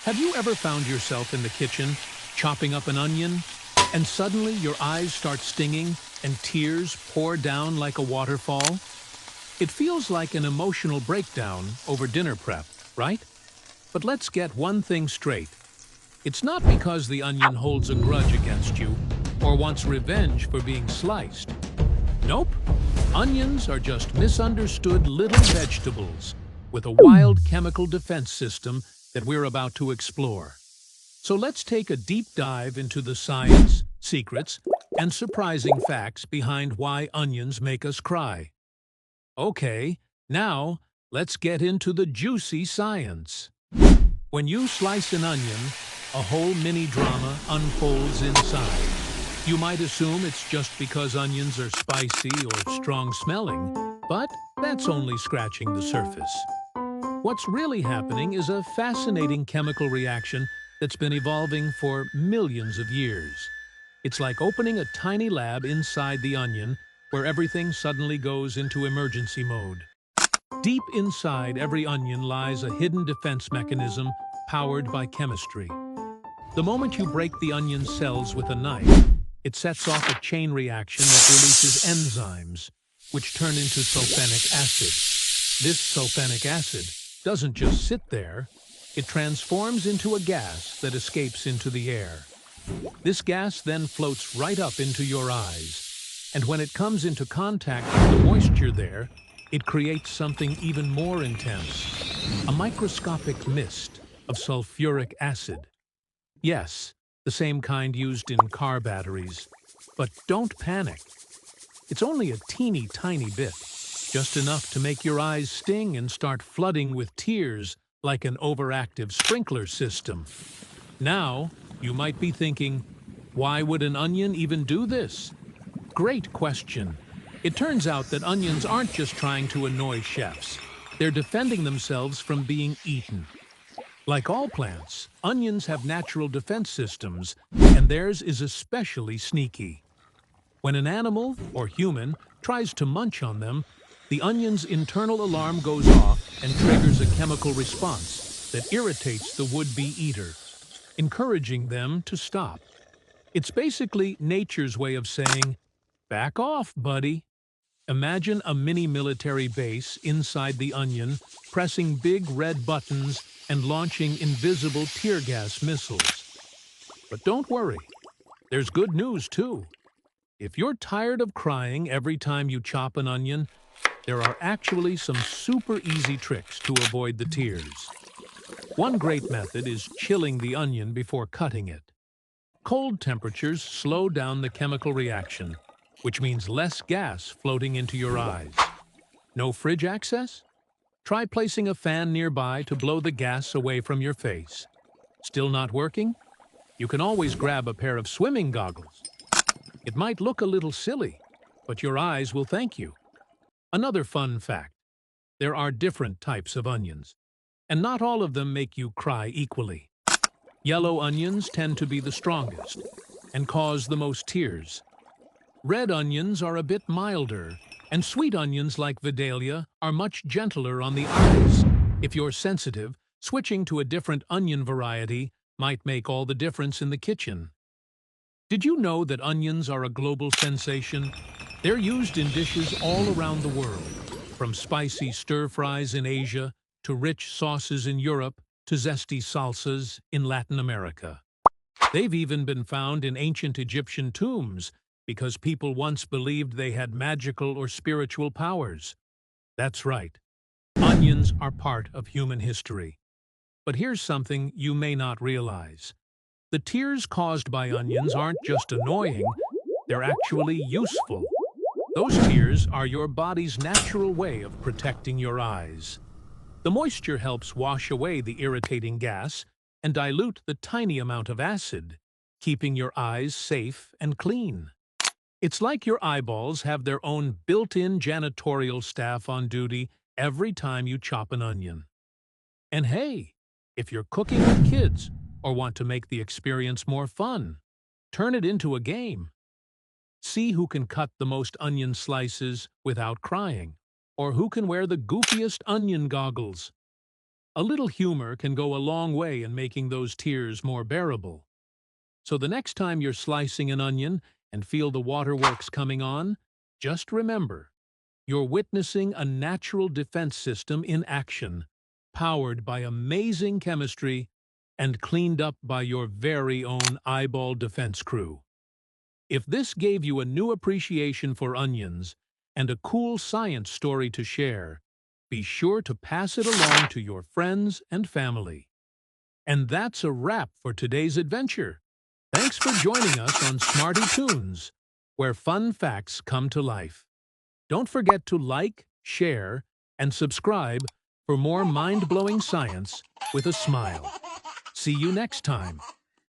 Have you ever found yourself in the kitchen, chopping up an onion, and suddenly your eyes start stinging and tears pour down like a waterfall? It feels like an emotional breakdown over dinner prep, right? But let's get one thing straight. It's not because the onion holds a grudge against you or wants revenge for being sliced. Nope. Onions are just misunderstood little vegetables with a wild chemical defense system that we're about to explore. So let's take a deep dive into the science, secrets, and surprising facts behind why onions make us cry. Okay, now let's get into the juicy science. When you slice an onion, a whole mini-drama unfolds inside. You might assume it's just because onions are spicy or strong-smelling, but that's only scratching the surface. What's really happening is a fascinating chemical reaction that's been evolving for millions of years. It's like opening a tiny lab inside the onion where everything suddenly goes into emergency mode. Deep inside every onion lies a hidden defense mechanism powered by chemistry. The moment you break the onion cells with a knife, it sets off a chain reaction that releases enzymes, which turn into sulfenic acid. This sulfenic acid doesn't just sit there, it transforms into a gas that escapes into the air. This gas then floats right up into your eyes, and when it comes into contact with the moisture there, it creates something even more intense, a microscopic mist of sulfuric acid. Yes, the same kind used in car batteries. But don't panic. It's only a teeny tiny bit, just enough to make your eyes sting and start flooding with tears like an overactive sprinkler system. Now, you might be thinking, why would an onion even do this? Great question. It turns out that onions aren't just trying to annoy chefs. They're defending themselves from being eaten. Like all plants, onions have natural defense systems, and theirs is especially sneaky. When an animal, or human, tries to munch on them, the onion's internal alarm goes off and triggers a chemical response that irritates the would-be eater, encouraging them to stop. It's basically nature's way of saying, "Back off, buddy." Imagine a mini military base inside the onion, pressing big red buttons and launching invisible tear gas missiles. But don't worry, there's good news too. If you're tired of crying every time you chop an onion, there are actually some super easy tricks to avoid the tears. One great method is chilling the onion before cutting it. Cold temperatures slow down the chemical reaction, which means less gas floating into your eyes. No fridge access? Try placing a fan nearby to blow the gas away from your face. Still not working? You can always grab a pair of swimming goggles. It might look a little silly, but your eyes will thank you. Another fun fact: there are different types of onions, and not all of them make you cry equally. Yellow onions tend to be the strongest and cause the most tears. Red onions are a bit milder, and sweet onions like Vidalia are much gentler on the eyes. If you're sensitive, switching to a different onion variety might make all the difference in the kitchen. Did you know that onions are a global sensation? They're used in dishes all around the world, from spicy stir-fries in Asia to rich sauces in Europe to zesty salsas in Latin America. They've even been found in ancient Egyptian tombs because people once believed they had magical or spiritual powers. That's right. Onions are part of human history. But here's something you may not realize. The tears caused by onions aren't just annoying, they're actually useful. Those tears are your body's natural way of protecting your eyes. The moisture helps wash away the irritating gas and dilute the tiny amount of acid, keeping your eyes safe and clean. It's like your eyeballs have their own built-in janitorial staff on duty every time you chop an onion. And hey, if you're cooking with kids or want to make the experience more fun, turn it into a game. See who can cut the most onion slices without crying, or who can wear the goofiest onion goggles. A little humor can go a long way in making those tears more bearable. So the next time you're slicing an onion and feel the waterworks coming on, just remember, you're witnessing a natural defense system in action, powered by amazing chemistry and cleaned up by your very own eyeball defense crew. If this gave you a new appreciation for onions and a cool science story to share, be sure to pass it along to your friends and family. And that's a wrap for today's adventure. Thanks for joining us on Smarty Tunes, where fun facts come to life. Don't forget to like, share, and subscribe for more mind-blowing science with a smile. See you next time.